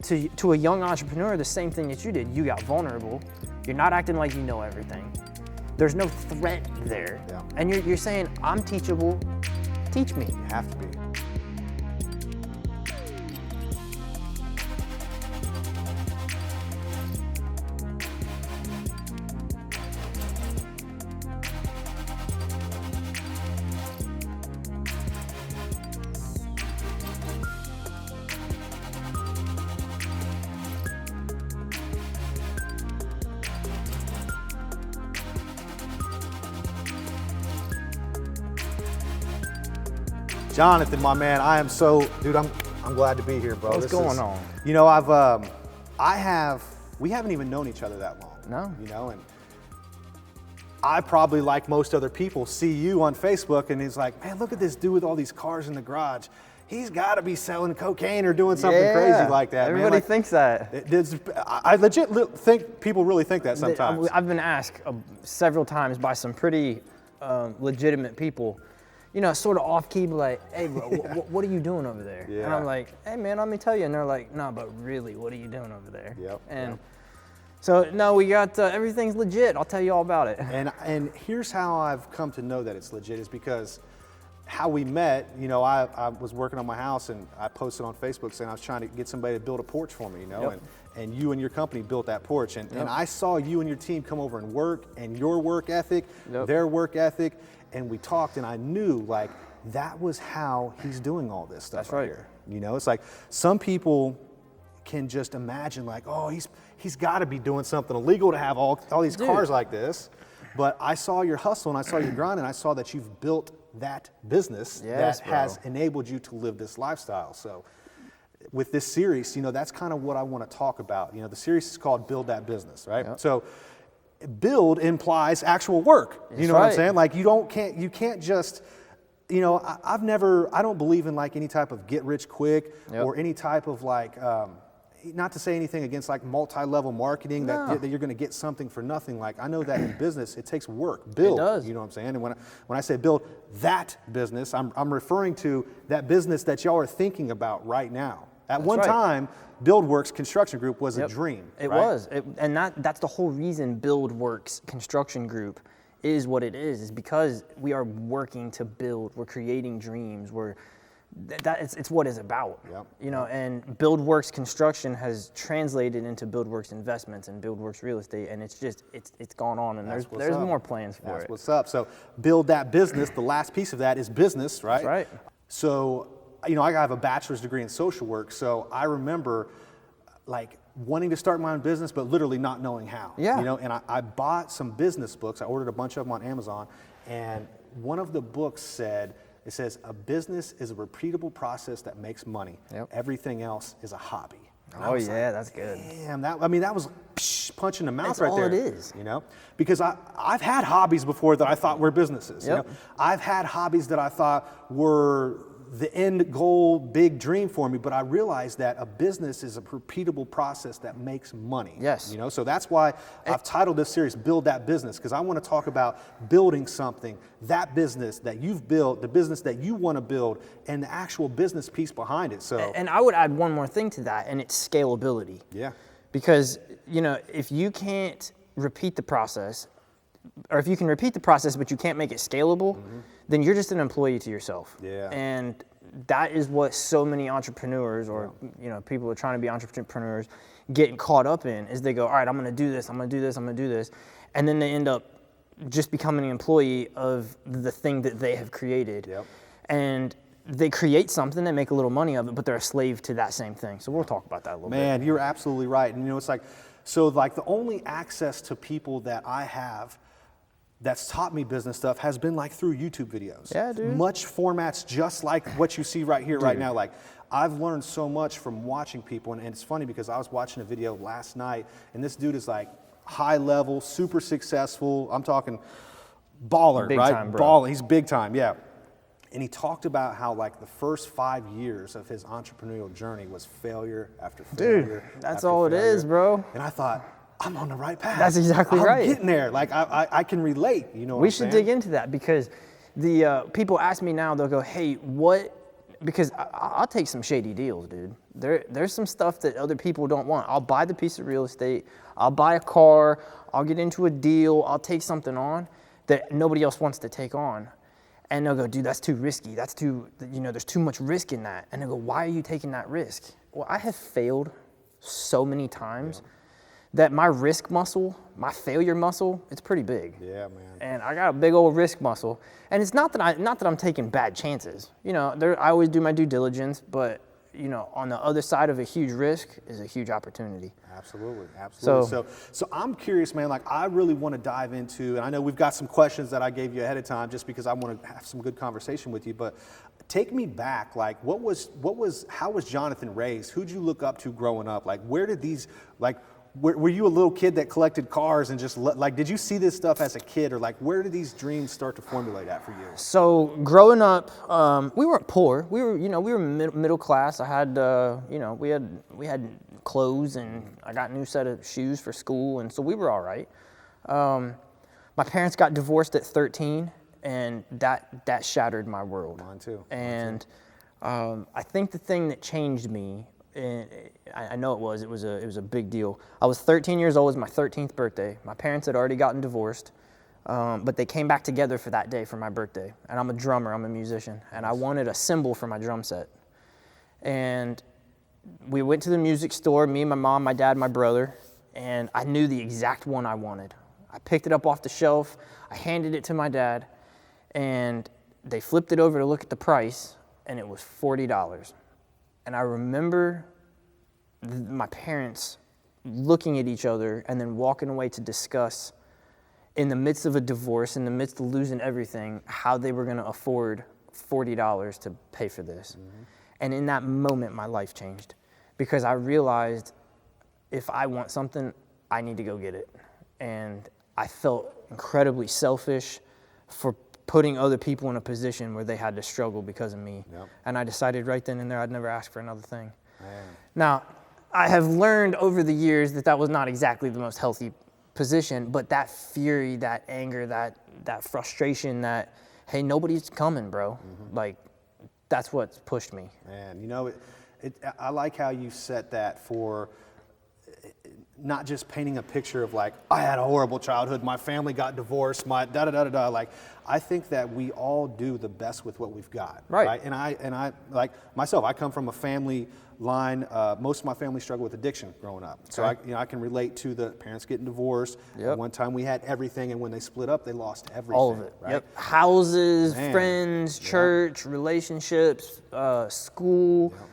to a young entrepreneur, the same thing that you did. You got vulnerable. You're not acting like you know everything. There's no threat there. Yeah. And you're saying, I'm teachable, teach me. You have to be. Jonathan, my man, dude, I'm glad to be here, bro. What's going on? You know, we haven't even known each other that long. No. You know, and I probably, like most other people, see you on Facebook and he's like, man, look at this dude with all these cars in the garage. He's got to be selling cocaine or doing something crazy like that. Everybody man. thinks that. I legit think people really think that sometimes. I've been asked several times by some pretty legitimate people, you know, sort of off key, like, hey, bro, what are you doing over there? Yeah. And I'm like, hey, man, let me tell you. And they're like, no, but really, what are you doing over there? Yep. And so, no, we got everything's legit. I'll tell you all about it. And here's how I've come to know that it's legit is because how we met, you know, I was working on my house and I posted on Facebook saying I was trying to get somebody to build a porch for me, you know, and you and your company built that porch. And I saw you and your team come over and work, and your work ethic, their work ethic, and we talked, and I knew, like, that was how he's doing all this stuff right here. You know, it's like some people can just imagine, like, oh, he's got to be doing something illegal to have all these cars like this. But I saw your hustle and I saw your grind, and I saw that you've built that business that has enabled you to live this lifestyle. So with this series, you know, that's kind of what I want to talk about. You know, the series is called Build That Business, right? Yep. So build implies actual work. You know what I'm saying? Like you can't just, you know, I don't believe in like any type of get rich quick or any type of like, not to say anything against like multi-level marketing that you're going to get something for nothing. Like I know that in business, it takes work. Build, it does. You know what I'm saying? And when I say build that business, I'm referring to that business that y'all are thinking about right now. At one time, BuildWorks Construction Group was a dream. It was, and that's the whole reason BuildWorks Construction Group is what it is because we are working to build. We're creating dreams. It's what it's about. You know, and BuildWorks Construction has translated into BuildWorks Investments and BuildWorks Real Estate, and it's gone on, and there's more plans for it. That's what's up. So build that business. The last piece of that is business, right? That's right. So, you know, I have a bachelor's degree in social work, so I remember like wanting to start my own business, but literally not knowing how. You know, and I bought some business books. I ordered a bunch of them on Amazon, and one of the books says, a business is a repeatable process that makes money. Everything else is a hobby. And oh yeah, that's good. Damn, that was punch in the mouth right there. That's all it is. You know, because I've had hobbies before that I thought were businesses. You know? I've had hobbies that I thought were the end goal, big dream for me, but I realized that a business is a repeatable process that makes money. You know, so that's why I've titled this series "Build That Business," because I want to talk about building something, that business that you've built, the business that you want to build, and the actual business piece behind it. So, and I would add one more thing to that, and it's scalability. Because you know, if you can't repeat the process, or if you can repeat the process but you can't make it scalable, then you're just an employee to yourself. And that is what so many entrepreneurs or you know, people who are trying to be entrepreneurs getting caught up in is they go, all right, I'm gonna do this, I'm gonna do this, I'm gonna do this. And then they end up just becoming an employee of the thing that they have created. And they create something, they make a little money of it, but they're a slave to that same thing. So we'll talk about that a little bit. Man, you're absolutely right. And you know, it's like, so like the only access to people that I have that's taught me business stuff has been like through YouTube videos. Dude. Much formats just like what you see right here, right now. Like I've learned so much from watching people, and it's funny because I was watching a video last night, and this dude is like high level, super successful. I'm talking baller, big right? Time, bro. Baller. He's big time, And he talked about how like the first 5 years of his entrepreneurial journey was failure after failure. Dude, that's all it is, bro. And I thought, I'm on the right path. That's exactly right. I'm getting there. Like I can relate. You know what we I'm should saying? dig into that because the people ask me now. They'll go, "Hey, what because I'll take some shady deals, dude. There's some stuff that other people don't want. I'll buy the piece of real estate. I'll buy a car. I'll get into a deal. I'll take something on that nobody else wants to take on. And they'll go, dude, that's too risky. That's too, there's too much risk in that. And they'll go, why are you taking that risk? Well, I have failed so many times that my risk muscle, my failure muscle, it's pretty big. Yeah, man. And I got a big old risk muscle. And it's not that I'm taking bad chances. I always do my due diligence, but on the other side of a huge risk is a huge opportunity. Absolutely. So I'm curious, man, like I really want to dive into, and I know we've got some questions that I gave you ahead of time just because I want to have some good conversation with you, but take me back, like how was Jonathan raised? Who'd you look up to growing up? Like where did these, like, were you a little kid that collected cars and just like, did you see this stuff as a kid, or like where did these dreams start to formulate at for you? So growing up, we weren't poor. We were middle class. I had, we had clothes, and I got a new set of shoes for school, and so we were all right. My parents got divorced at 13, and that shattered my world. Mine too. And I think the thing that changed me, and I know it was a big deal. I was 13 years old. It was my 13th birthday. My parents had already gotten divorced, but they came back together for that day for my birthday. And I'm a drummer. I'm a musician, and I wanted a cymbal for my drum set. And we went to the music store, me, my mom, my dad, my brother, and I knew the exact one I wanted. I picked it up off the shelf. I handed it to my dad, and they flipped it over to look at the price, and it was $40. And I remember my parents looking at each other and then walking away to discuss, in the midst of a divorce, in the midst of losing everything, how they were going to afford $40 to pay for this. Mm-hmm. And in that moment, my life changed, because I realized if I want something, I need to go get it. And I felt incredibly selfish for putting other people in a position where they had to struggle because of me. Yep. And I decided right then and there I'd never ask for another thing. Man. Now, I have learned over the years that was not exactly the most healthy position, but that fury, that anger, that frustration, that, hey, nobody's coming, bro. Mm-hmm. Like, that's what's pushed me. Man, I like how you set that for not just painting a picture of like, I had a horrible childhood, my family got divorced, my da-da-da-da-da. Like, I think that we all do the best with what we've got. Right. And I like myself, I come from a family line, most of my family struggled with addiction growing up. So I can relate to the parents getting divorced. Yep. At one time we had everything, and when they split up, they lost everything. All of it. Right? Yep. Houses, friends, church, relationships, school. Yep.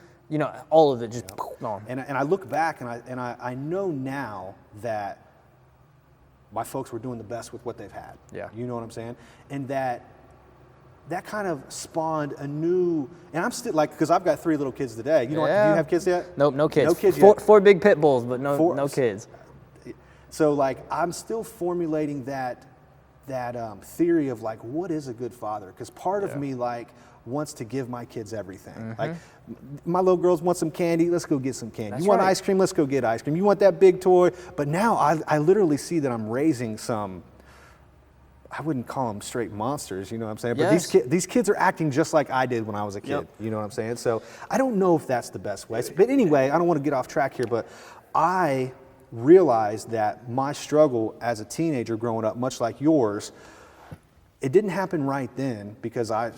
All of it just gone. And I look back and I know now that my folks were doing the best with what they've had. Yeah. You know what I'm saying? And that kind of spawned a new, and I'm still like, because I've got 3 little kids today. Do you have kids yet? Nope, no kids. No kids yet. 4 big pit bulls, but no kids. So like, I'm still formulating that theory of like, what is a good father? Because part of me like wants to give my kids everything. Mm-hmm. Like, my little girls want some candy, let's go get some candy. That's you want ice cream, let's go get ice cream. You want that big toy, but now I literally see that I'm raising some, I wouldn't call them straight monsters, you know what I'm saying? But these kids are acting just like I did when I was a kid, yep. You know what I'm saying? So I don't know if that's the best way. But anyway, I don't want to get off track here, but I realized that my struggle as a teenager growing up, much like yours, it didn't happen right then because I,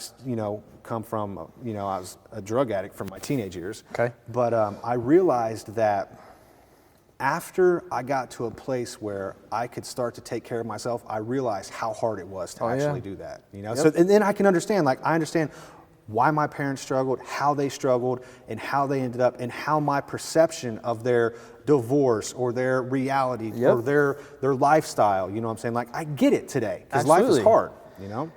come from, I was a drug addict from my teenage years. Okay. But I realized that after I got to a place where I could start to take care of myself, I realized how hard it was to actually do that. Yep. So and then I can understand, I understand why my parents struggled, how they struggled, and how they ended up, and how my perception of their divorce or their reality or their lifestyle, you know what I'm saying? Like, I get it today because life is hard.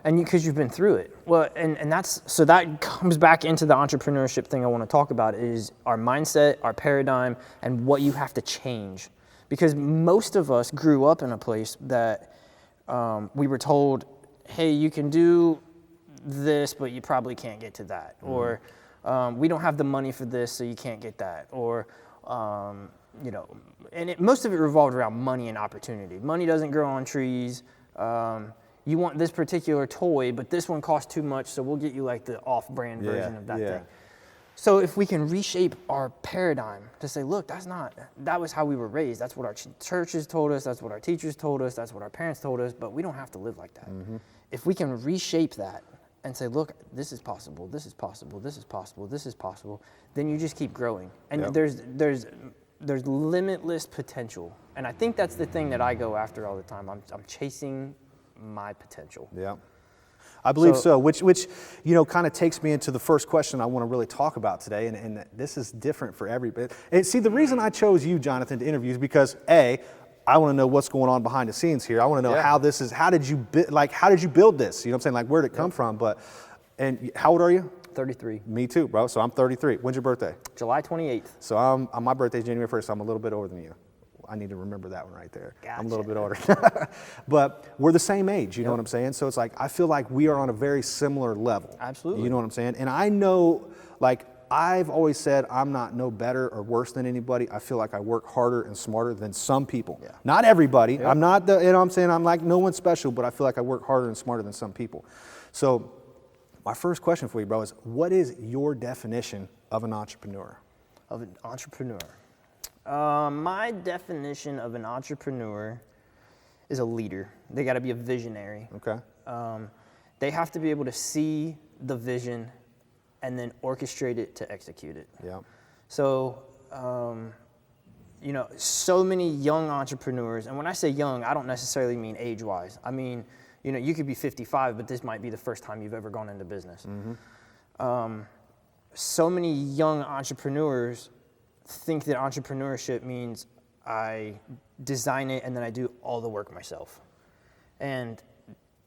And because you've been through it. Well, and that comes back into the entrepreneurship thing I want to talk about, is our mindset, our paradigm, and what you have to change. Because most of us grew up in a place that we were told, hey, you can do this, but you probably can't get to that. Mm-hmm. Or we don't have the money for this, so you can't get that. Or, and most of it revolved around money and opportunity. Money doesn't grow on trees. you want this particular toy, but this one costs too much, so we'll get you like the off-brand version of that thing. So if we can reshape our paradigm to say, look, that was how we were raised. That's what our churches told us. That's what our teachers told us. That's what our parents told us, but we don't have to live like that. If we can reshape that and say, look, this is possible, this is possible, this is possible, this is possible, then you just keep growing. And there's limitless potential. And I think that's the thing that I go after all the time. I'm chasing my potential. Yeah, I believe so. Which kind of takes me into the first question I want to really talk about today, and this is different for everybody. And see, the reason I chose you, Jonathan, to interview is because I want to know what's going on behind the scenes here. I want to know how this is. How did you build this? You know what I'm saying? Like, where did it come from? And how old are you? 33. Me too, bro. So I'm 33. When's your birthday? July 28th. So my birthday's January 1st. So I'm a little bit older than you. I need to remember that one right there. Gotcha. I'm a little bit older. But we're the same age, you know what I'm saying? So it's like, I feel like we are on a very similar level. Absolutely. You know what I'm saying? And I know, like, I've always said I'm not no better or worse than anybody. I feel like I work harder and smarter than some people. Yeah. Not everybody. Yep. I'm not you know what I'm saying? I'm like no one special, but I feel like I work harder and smarter than some people. So my first question for you, bro, is what is your definition of an entrepreneur? Of an entrepreneur? My definition of an entrepreneur is a leader. They got to be a visionary. Okay. They have to be able to see the vision and then orchestrate it to execute it. Yeah. So, so many young entrepreneurs, and when I say young, I don't necessarily mean age-wise. I mean, you could be 55, but this might be the first time you've ever gone into business. So many young entrepreneurs think that entrepreneurship means I design it and then I do all the work myself. And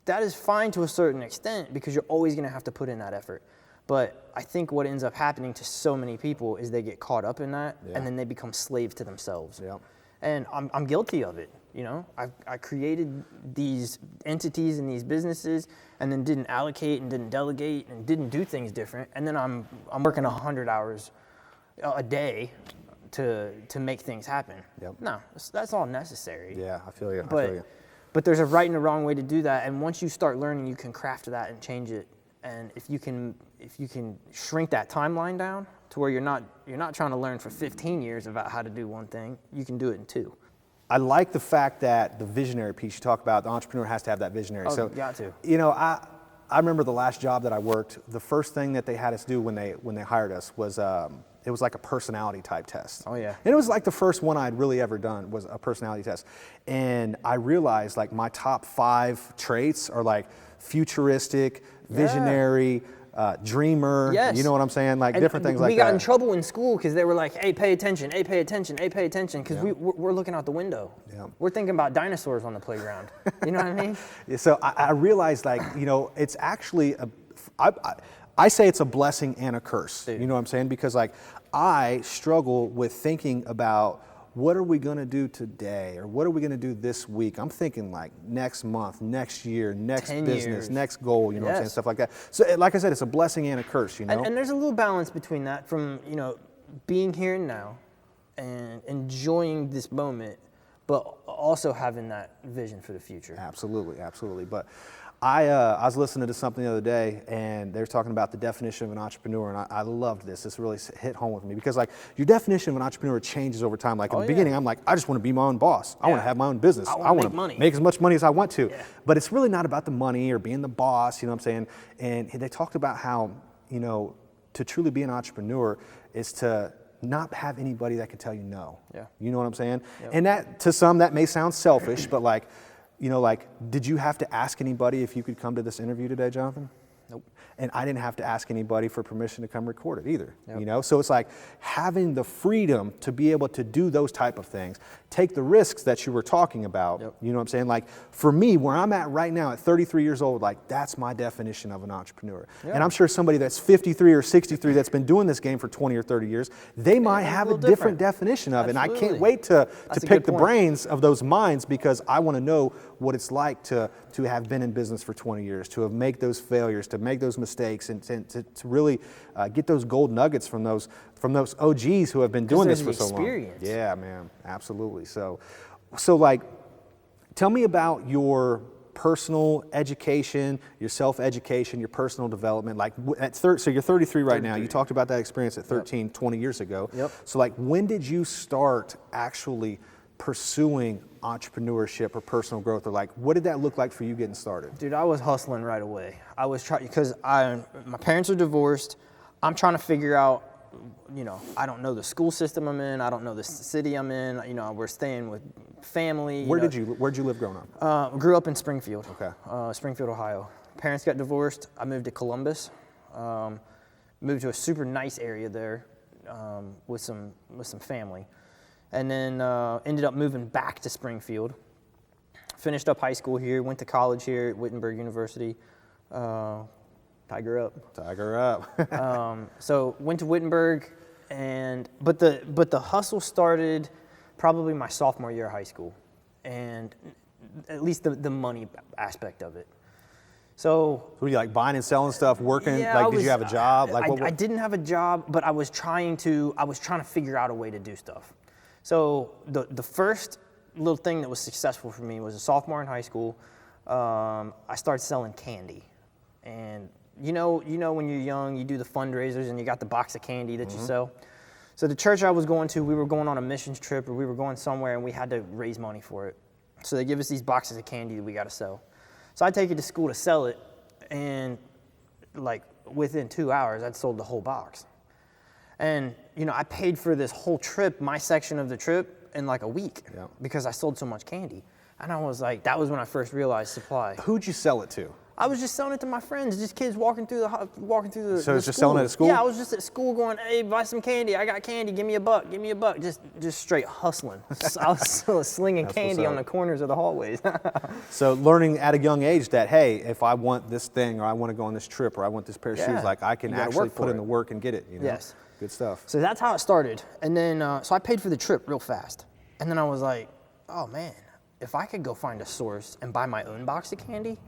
that is fine to a certain extent because you're always going to have to put in that effort. But I think what ends up happening to so many people is they get caught up in that and then they become slaves to themselves. Yeah. And I'm guilty of it. I created these entities and these businesses and then didn't allocate and didn't delegate and didn't do things different. And then I'm working 100 hours a day to make things happen. Yep. No, that's all necessary. Yeah, I feel you. But there's a right and a wrong way to do that. And once you start learning, you can craft that and change it. And if you can shrink that timeline down to where you're not trying to learn for 15 years about how to do one thing, you can do it in 2. I like the fact that the visionary piece you talk about, the entrepreneur has to have that visionary. Oh, so got to. I remember the last job that I worked, the first thing that they had us do when they hired us was it was like a personality type test. Oh yeah. And it was like the first one I'd really ever done was a personality test. And I realized like my top 5 traits are like futuristic, visionary, dreamer, you know what I'm saying? Like and different things like that. We got in trouble in school because they were like, hey, pay attention, hey, pay attention, hey, pay attention, because we're looking out the window. Yeah. We're thinking about dinosaurs on the playground. You know what I mean? So I realized like, it's actually, I say it's a blessing and a curse. Dude. You know what I'm saying? Because like I struggle with thinking about what are we going to do today or what are we going to do this week? I'm thinking like next month, next year, next business, next goal, you know what I'm saying? Stuff like that. So like I said, it's a blessing and a curse, you know? And there's a little balance between that from, being here and now and enjoying this moment, but also having that vision for the future. Absolutely, absolutely. But I was listening to something the other day, and they were talking about the definition of an entrepreneur, and I loved this. This really hit home with me because, like, your definition of an entrepreneur changes over time. Like, in the beginning, I'm like, I just want to be my own boss. I want to have my own business. I want to make as much money as I want to. Yeah. But it's really not about the money or being the boss, you know what I'm saying? And they talked about how, to truly be an entrepreneur is to not have anybody that can tell you no. Yeah. You know what I'm saying? Yep. And that, to some, that may sound selfish, but like, did you have to ask anybody if you could come to this interview today, Jonathan? Nope. And I didn't have to ask anybody for permission to come record it either, So it's like having the freedom to be able to do those type of things, take the risks that you were talking about, you know what I'm saying? Like for me, where I'm at right now at 33 years old, like that's my definition of an entrepreneur. Yep. And I'm sure somebody that's 53 or 63 that's been doing this game for 20 or 30 years, they might have a different definition of it. And I can't wait to pick the brains of those minds because I want to know what it's like to have been in business for 20 years, to have made those failures, to make those mistakes, and to really get those gold nuggets from those OGs who have been doing this for so long. Yeah, man, absolutely. So like, tell me about your personal education, your self-education, your personal development, like so you're 33 right now. You talked about that experience at 13, 20 years ago. Yep. So like, when did you start actually pursuing entrepreneurship or personal growth, or like, what did that look like for you getting started? Dude, I was hustling right away. I was trying, because my parents are divorced. I'm trying to figure out, I don't know the school system I'm in. I don't know the city I'm in. We're staying with family. Where'd you live growing up? Grew up in Springfield. Okay. Springfield, Ohio. Parents got divorced. I moved to Columbus. Moved to a super nice area there with some family. And then ended up moving back to Springfield. Finished up high school here, went to college here at Wittenberg University. Tiger up. So went to Wittenberg, but the hustle started probably my sophomore year of high school, and at least the money aspect of it. So were you like buying and selling stuff, working? Yeah, did you have a job? I didn't have a job, but I was trying to figure out a way to do stuff. So the first little thing that was successful for me was a sophomore in high school. I started selling candy, and you know when you're young, you do the fundraisers and you got the box of candy that you sell. So the church I was going to, we were going on a missions trip, or we were going somewhere, and we had to raise money for it. So they give us these boxes of candy that we got to sell. So I take it to school to sell it, and like within 2 hours, I'd sold the whole box. And I paid for this whole trip, my section of the trip, in like a week because I sold so much candy. And I was like, that was when I first realized supply. Who'd you sell it to? I was just selling it to my friends, just kids walking through the So it's just selling it at school? Yeah, I was just at school going, hey, buy some candy. I got candy. Give me a buck. Just straight hustling. I was slinging candy on the corners of the hallways. So learning at a young age that, hey, if I want this thing, or I want to go on this trip, or I want this pair of shoes, like I can actually put in the work and get it. Yes. Good stuff. So that's how it started. And then, so I paid for the trip real fast. And then I was like, oh man, if I could go find a source and buy my own box of candy,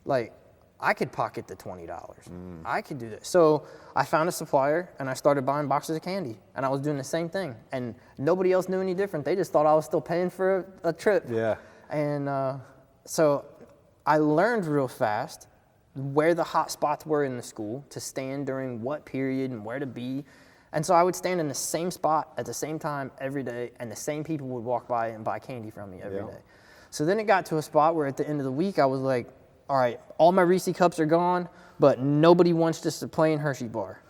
like I could pocket the $20. I could do that. So I found a supplier and I started buying boxes of candy, and I was doing the same thing. And nobody else knew any different. They just thought I was still paying for a trip. Yeah. And so I learned real fast where the hot spots were in the school to stand during what period and where to be. And so I would stand in the same spot at the same time every day, and the same people would walk by and buy candy from me every day. So then it got to a spot where at the end of the week, I was like, all right, all my Reese cups are gone, but nobody wants just a plain Hershey bar.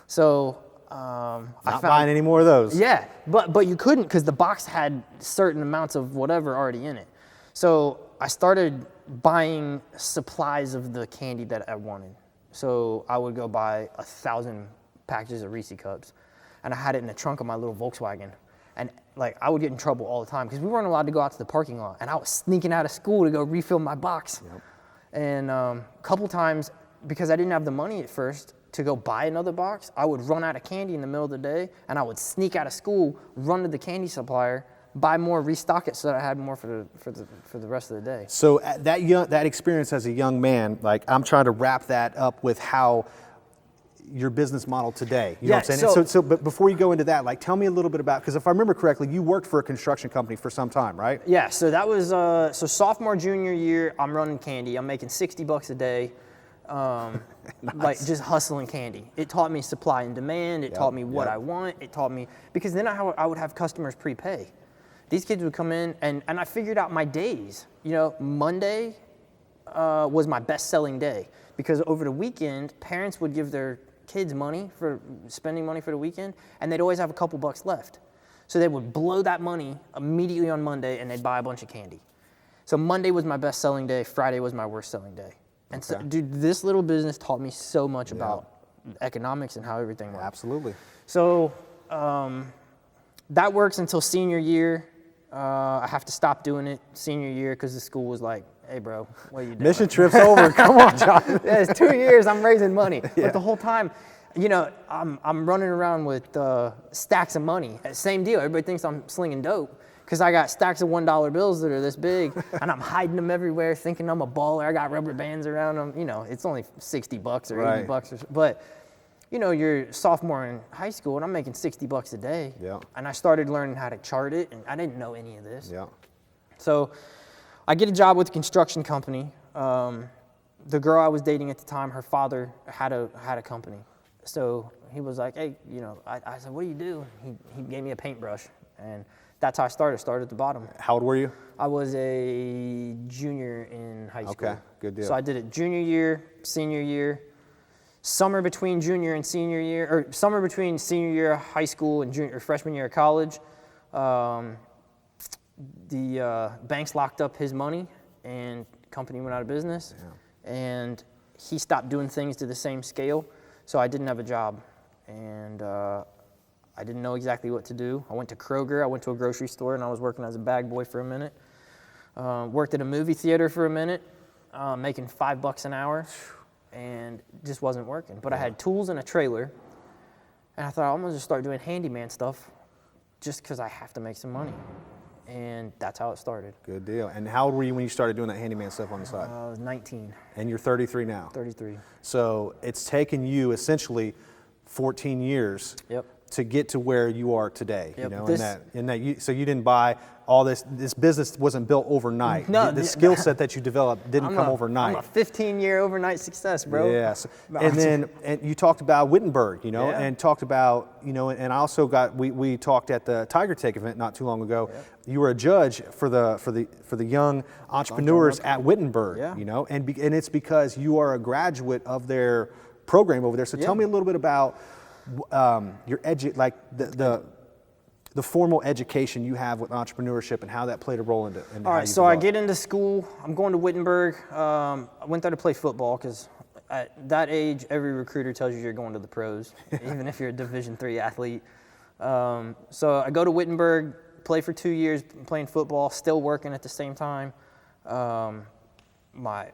So not buying any more of those. Yeah, but you couldn't, because the box had certain amounts of whatever already in it. So I started buying supplies of the candy that I wanted. So I would go buy 1,000 packages of Reese cups, and I had it in the trunk of my little Volkswagen. And like I would get in trouble all the time because we weren't allowed to go out to the parking lot, and I was sneaking out of school to go refill my box. And a couple times, because I didn't have the money at first to go buy another box, I would run out of candy in the middle of the day, and I would sneak out of school, run to the candy supplier, buy more, restock it so that I had more for the rest of the day. So that experience as a young man, like I'm trying to wrap that up with how your business model today. You know what I'm saying? But before you go into that, like tell me a little bit about, because if I remember correctly, you worked for a construction company for some time, right? Yeah, so that was, so sophomore, junior year, I'm running candy. I'm making $60 a day, nice. Like just hustling candy. It taught me supply and demand. It taught me what I want. It taught me, because then I would have customers prepay. These kids would come in, and I figured out my days. Monday was my best selling day, because over the weekend, parents would give their kids money for spending money for the weekend, and they'd always have a couple bucks left. So they would blow that money immediately on Monday, and they'd buy a bunch of candy. So Monday was my best selling day. Friday was my worst selling day. And so, dude, this little business taught me so much about economics and how everything works. Absolutely. So that works until senior year. I have to stop doing it senior year because the school was like, hey, bro, what are you doing? Mission trip's over. Come on, John. Yeah, it's 2 years. I'm raising money. But the whole time, I'm running around with stacks of money. Same deal. Everybody thinks I'm slinging dope because I got stacks of $1 bills that are this big, and I'm hiding them everywhere thinking I'm a baller. I got rubber bands around them. It's only $60 or $80 or so. But, you're sophomore in high school, and I'm making $60 a day. Yeah. And I started learning how to chart it, and I didn't know any of this. Yeah. So I get a job with a construction company. The girl I was dating at the time, her father had a company. So he was like, hey, you know, I said, what do you do? He gave me a paintbrush, and that's how I started at the bottom. How old were you? I was a junior in high school. Okay, good deal. So I did it junior year, senior year, summer between junior and senior year, or summer between senior year of high school and junior or freshman year of college. The banks locked up his money, and company went out of business. Yeah. And he stopped doing things to the same scale, so I didn't have a job, and I didn't know exactly what to do. I went to Kroger, I went to a grocery store, and I was working as a bag boy for a minute. Worked at a movie theater for a minute, making $5 an hour, and just wasn't working. But I had tools and a trailer, and I thought, I'm gonna just start doing handyman stuff just because I have to make some money. And that's how it started. Good deal. And how old were you when you started doing that handyman stuff on the side? I was 19. And you're 33 now? 33. So it's taken you essentially 14 years Yep. to get to where you are today. Yep. You know, so you didn't buy all this business wasn't built overnight. No, the skill set that you developed didn't come overnight. I'm a 15-year overnight success, bro. Yes. And you talked about Wittenberg, you know, Yeah. and talked about, you know, and I also we talked at the Tiger Take event not too long ago. Yeah. You were a judge for the young entrepreneurs at Wittenberg, yeah. you know, and it's because you are a graduate of their program over there. So tell me a little bit about your the formal education you have with entrepreneurship and how that played a role in All right, so I get into school. I'm going to Wittenberg. I went there to play football because at that age, every recruiter tells you you're going to the pros, even if you're a Division III athlete. So I go to Wittenberg, play for 2 years, playing football, still working at the same time. My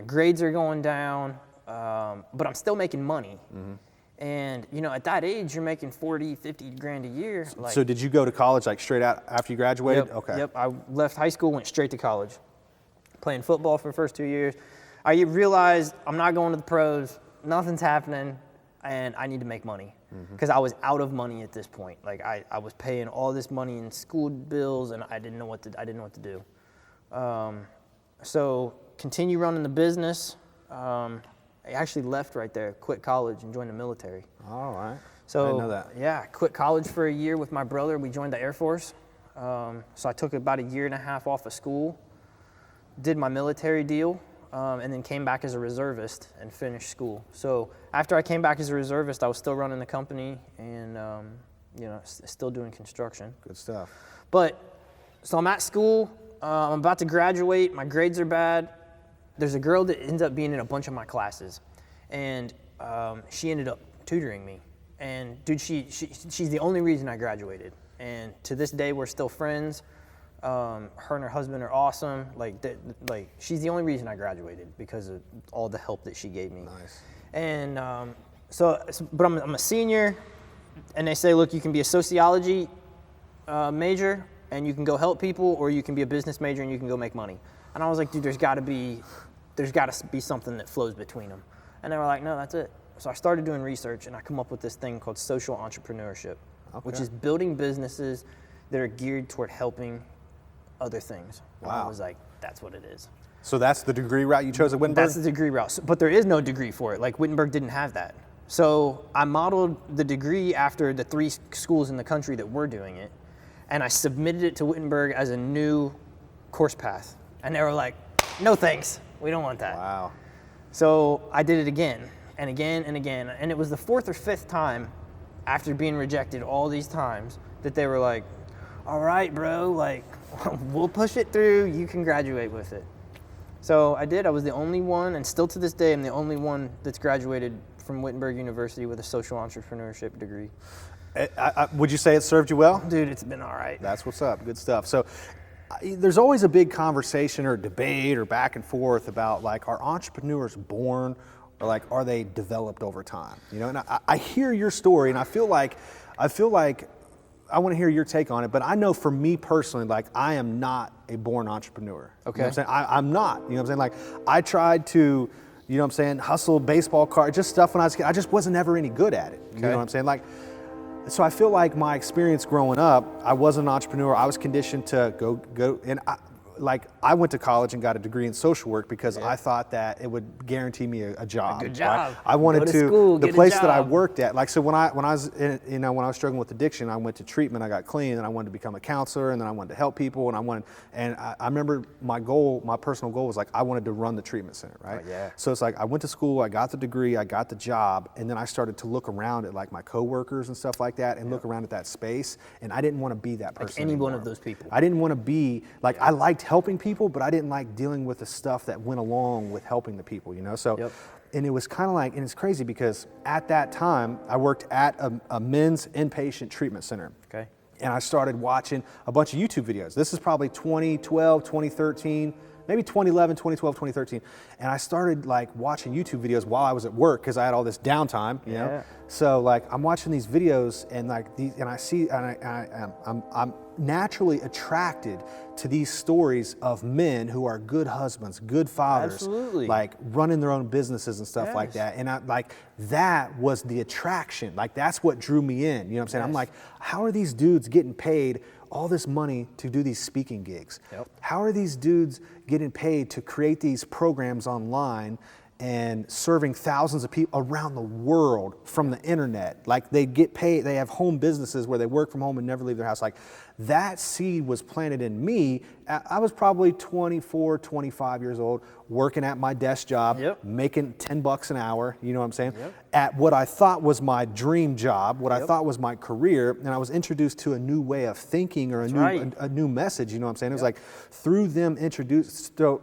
grades are going down, but I'm still making money. Mm-hmm. And, you know, at that age, you're making 40, 50 grand a year. So did you go to college, like, straight out after you graduated? Yep, okay. Yep, I left high school, went straight to college. Playing football for the first 2 years. I realized I'm not going to the pros, nothing's happening, and I need to make money. Because I was out of money at this point. Like, I was paying all this money in school bills, and I didn't know what to do. So continue running the business. I actually left right there, quit college, and joined the military. All right. So, I didn't know that. Yeah, I quit college for a year with my brother. We joined the Air Force. So I took about a year and a half off of school, did my military deal, and then came back as a reservist and finished school. So after I came back as a reservist, I was still running the company and, you know, still doing construction. Good stuff. But, so I'm at school. I'm about to graduate. My grades are bad. There's a girl that ends up being in a bunch of my classes, and she ended up tutoring me. And dude, she's the only reason I graduated. And to this day, we're still friends. Her and her husband are awesome. Like she's the only reason I graduated because of all the help that she gave me. Nice. And but I'm a senior, and they say, look, you can be a sociology major and you can go help people, or you can be a business major and you can go make money. And I was like, dude, there's got to be something that flows between them. And they were like, no, that's it. So I started doing research, and I come up with this thing called social entrepreneurship, which is building businesses that are geared toward helping other things. Wow. And I was like, that's what it is. So that's the degree route you chose at Wittenberg? That's the degree route, but there is no degree for it. Like, Wittenberg didn't have that. So I modeled the degree after the 3 schools in the country that were doing it, and I submitted it to Wittenberg as a new course path. And they were like, no thanks, we don't want that. Wow. So I did it again and again and again. And it was the 4th or 5th time after being rejected all these times that they were like, all right, bro, like, we'll push it through, you can graduate with it. So I did. I was the only one, and still to this day, I'm the only one that's graduated from Wittenberg University with a social entrepreneurship degree. Would you say it served you well? Dude, it's been all right. That's what's up. Good stuff. So there's always a big conversation or debate or back and forth about, like, are entrepreneurs born, or, like, are they developed over time? You know, and I hear your story, and I feel like I want to hear your take on it, but I know for me personally, like, I am not a born entrepreneur. Okay. You know what I'm saying? I'm not. You know what I'm saying? Like, I tried to, you know what I'm saying, hustle baseball cards, just stuff when I was a kid. I just wasn't ever any good at it. You know what I'm saying? Like, so I feel like my experience growing up, I was an entrepreneur. I was conditioned to go, and like I went to college and got a degree in social work because I thought that it would guarantee me a job. A good job. I wanted Go to school, the get a place that I job. worked at. Like, so when I was when I was struggling with addiction, I went to treatment. I got clean, and I wanted to become a counselor, and then I wanted to help people, and I remember my personal goal was like I wanted to run the treatment center, right? Oh, yeah. So it's like I went to school, I got the degree, I got the job, and then I started to look around at like my coworkers and stuff like that, and look around at that space, and I didn't want to be that person. Any anymore. one of those people. I didn't want to be like I liked helping people, but I didn't like dealing with the stuff that went along with helping the people, you know. So, and it was kind of like, and it's crazy because at that time I worked at a men's inpatient treatment center. Okay. And I started watching a bunch of YouTube videos. This is probably 2012, 2013. Maybe 2011, 2012, 2013. And I started like watching YouTube videos while I was at work because I had all this downtime, you know? So like I'm watching these videos and like these, and I see, and I'm naturally attracted to these stories of men who are good husbands, good fathers, Absolutely. like running their own businesses and stuff like that. And I like, that was the attraction. Like that's what drew me in, you know what I'm saying? I'm like, how are these dudes getting paid all this money to do these speaking gigs? How are these dudes getting paid to create these programs online and serving thousands of people around the world from the internet? Like they get paid, they have home businesses where they work from home and never leave their house. Like that seed was planted in me. I was probably 24, 25 years old, working at my desk job, making $10 an hour, you know what I'm saying? At what I thought was my dream job, what I thought was my career, and I was introduced to a new way of thinking or a new message, you know what I'm saying? It was like through them introduced, so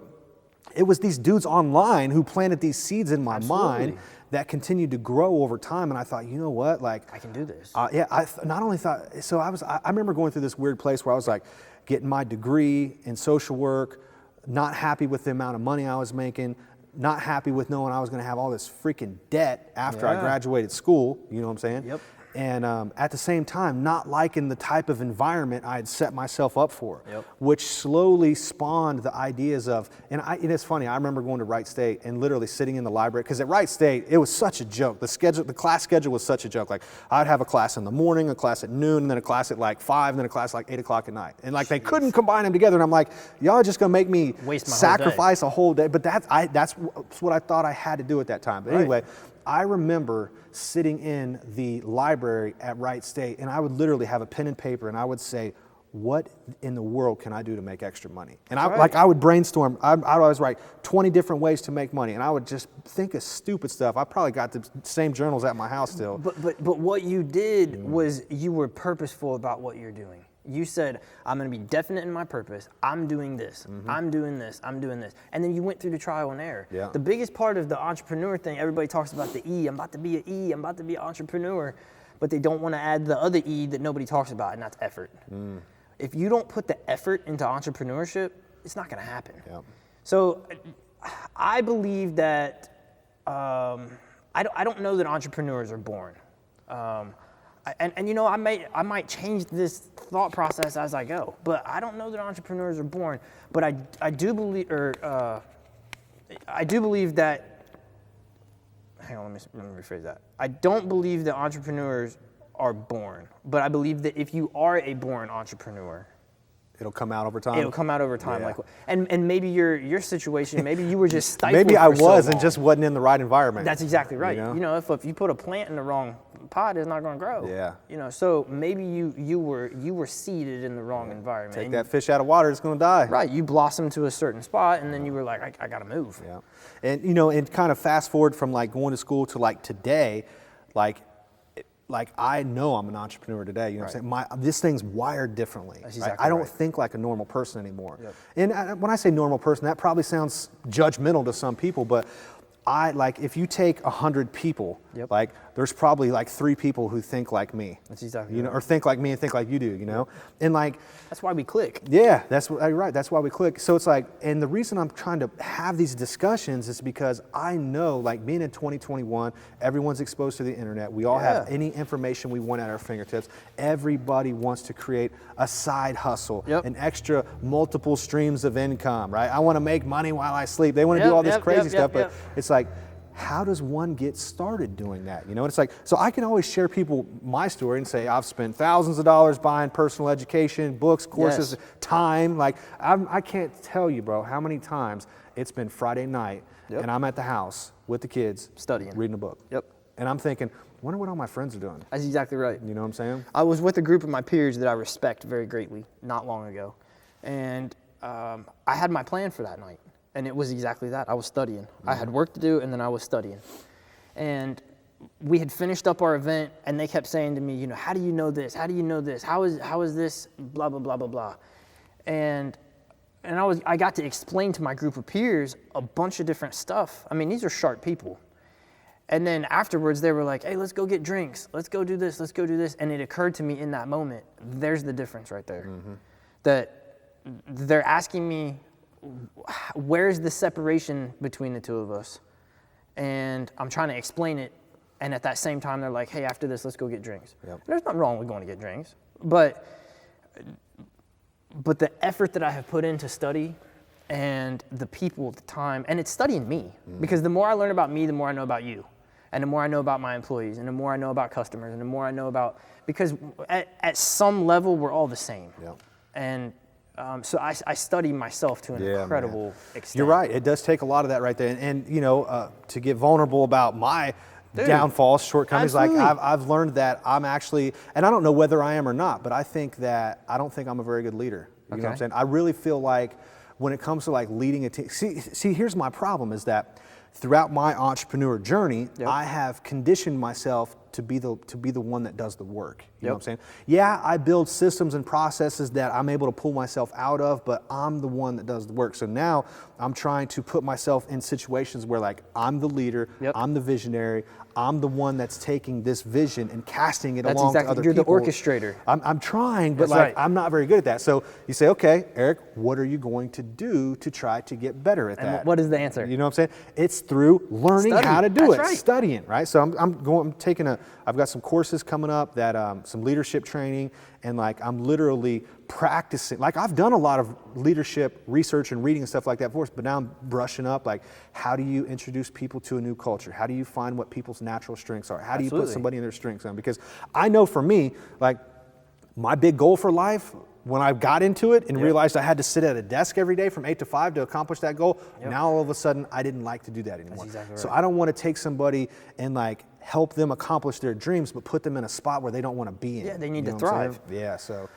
it was these dudes online who planted these seeds in my mind that continued to grow over time, and I thought, you know what, like I can do this. I not only thought, so I remember going through this weird place where I was like getting my degree in social work, not happy with the amount of money I was making, not happy with knowing I was going to have all this freaking debt after I graduated school, you know what I'm saying? And at the same time, not liking the type of environment I had set myself up for, which slowly spawned the ideas of, and it's funny, I remember going to Wright State and literally sitting in the library, because at Wright State, it was such a joke. The class schedule was such a joke. Like, I'd have a class in the morning, a class at noon, and then a class at like 5, and then a class at like 8 o'clock at night. And like, they couldn't combine them together, and I'm like, y'all are just gonna make me sacrifice a whole day. But that's what I thought I had to do at that time. But anyway, I remember sitting in the library at Wright State, and I would literally have a pen and paper, and I would say, what in the world can I do to make extra money? And I would brainstorm. I'd always write 20 different ways to make money, and I would just think of stupid stuff. I probably got the same journals at my house still. But what you did was you were purposeful about what you're doing. You said, I'm going to be definite in my purpose. I'm doing this. I'm doing this. I'm doing this. And then you went through the trial and error. The biggest part of the entrepreneur thing, everybody talks about the E. I'm about to be an E. I'm about to be an entrepreneur. But they don't want to add the other E that nobody talks about, and that's effort. If you don't put the effort into entrepreneurship, it's not going to happen. So I believe that I don't know that entrepreneurs are born. And you know, I might change this thought process as I go, but I don't know that entrepreneurs are born. But I do believe that. Hang on, let me rephrase that. I don't believe that entrepreneurs are born, but I believe that if you are a born entrepreneur, it'll come out over time. It'll come out over time, like, and maybe your situation, maybe you were just stifled. Maybe I for so was long. and just wasn't in the right environment. That's exactly right. You know, if you put a plant in the wrong pot, it's not going to grow. You know, so maybe you were seeded in the wrong environment. Take that fish out of water, it's going to die. Right. You blossomed to a certain spot, and then you were like, I got to move. And you know, and kind of fast forward from like going to school to like today, like I know I'm an entrepreneur today. You know what I'm saying? This thing's wired differently. That's exactly I don't think like a normal person anymore. And when I say normal person, that probably sounds judgmental to some people, but if you take 100 people, like there's probably like 3 people who think like me. That's exactly you know, or think like me and think like you do, you know? And like that's why we click. Yeah, you're right. That's why we click. So it's like, and the reason I'm trying to have these discussions is because I know, like being in 2021, everyone's exposed to the internet. We all have any information we want at our fingertips. Everybody wants to create a side hustle, an extra multiple streams of income, right? I want to make money while I sleep. They want to do all this crazy stuff, but it's like, how does one get started doing that? You know, it's like, so I can always share people my story and say, I've spent thousands of dollars buying personal education, books, courses, time. Like, I can't tell you, bro, how many times it's been Friday night and I'm at the house with the kids studying, reading a book. And I'm thinking, wonder what all my friends are doing. That's exactly right. You know what I'm saying? I was with a group of my peers that I respect very greatly not long ago. And I had my plan for that night. And it was exactly that. I was studying. I had work to do, and then I was studying. And we had finished up our event, and they kept saying to me, you know, how do you know this? How do you know this? How is this? Blah, blah, blah, blah, blah. And I got to explain to my group of peers a bunch of different stuff. I mean, these are sharp people. And then afterwards, they were like, hey, let's go get drinks. Let's go do this. Let's go do this. And it occurred to me in that moment, there's the difference right there. That they're asking me, where's the separation between the two of us? And I'm trying to explain it. And at that same time, they're like, hey, after this, let's go get drinks. There's nothing wrong with going to get drinks. But the effort that I have put into study and the people, the time, and it's studying me. Because the more I learn about me, the more I know about you. And the more I know about my employees, and the more I know about customers, and the more I know about, because at some level, we're all the same. And so I study myself to an incredible extent. You're right. It does take a lot of that right there. And you know, to get vulnerable about my downfalls, shortcomings, like I've learned that I'm actually, and I don't know whether I am or not, but I don't think I'm a very good leader. You know what I'm saying? I really feel like when it comes to like leading a team, see, here's my problem is that throughout my entrepreneur journey, I have conditioned myself to be the one that does the work. You know what I'm saying? Yeah, I build systems and processes that I'm able to pull myself out of, but I'm the one that does the work. So now I'm trying to put myself in situations where like I'm the leader, I'm the visionary, I'm the one that's taking this vision and casting it along to other You're people. You're the orchestrator. I'm trying, but like I'm not very good at that. So you say, okay, Eric, what are you going to do to try to get better at that? And what is the answer? You know what I'm saying? It's through learning how to do it, studying, right? So I've got some courses coming up that some leadership training, and like I'm literally practicing. Like I've done a lot of leadership research and reading and stuff like that for us, but now I'm brushing up like how do you introduce people to a new culture? How do you find what people's natural strengths are? How do you put somebody in their strengths on? Because I know for me, like my big goal for life, when I got into it and realized I had to sit at a desk every day from 8 to 5 to accomplish that goal, now all of a sudden I didn't like to do that anymore. So I don't want to take somebody and like help them accomplish their dreams, but put them in a spot where they don't want to be in. Yeah, they need to thrive. Yeah, so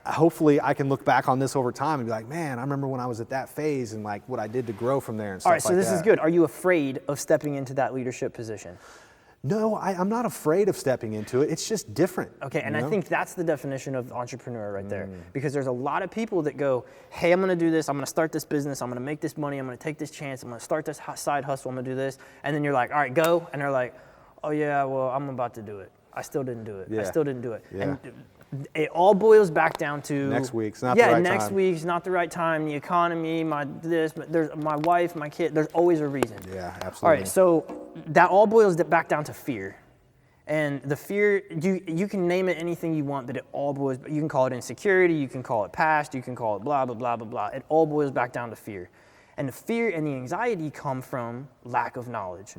hopefully I can look back on this over time and be like, man, I remember when I was at that phase and like what I did to grow from there and stuff like that. All right, so this is good. Are you afraid of stepping into that leadership position? No, I'm not afraid of stepping into it. It's just different. Okay, and I think that's the definition of entrepreneur right there. Because there's a lot of people that go, hey, I'm going to do this. I'm going to start this business. I'm going to make this money. I'm going to take this chance. I'm going to start this side hustle. I'm going to do this. And then you're like, all right, go. And they're like, oh, yeah, well, I'm about to do it. I still didn't do it. I still didn't do it. And it all boils back down to next week's not the right time. Yeah, next week's not the right time. The economy, there's my wife, my kid. There's always a reason. Yeah, absolutely. All right, so that all boils back down to fear, and the fear you can name it anything you want, but it all boils. You can call it insecurity, you can call it past, you can call it blah blah blah blah blah. It all boils back down to fear, and the fear and the anxiety come from lack of knowledge.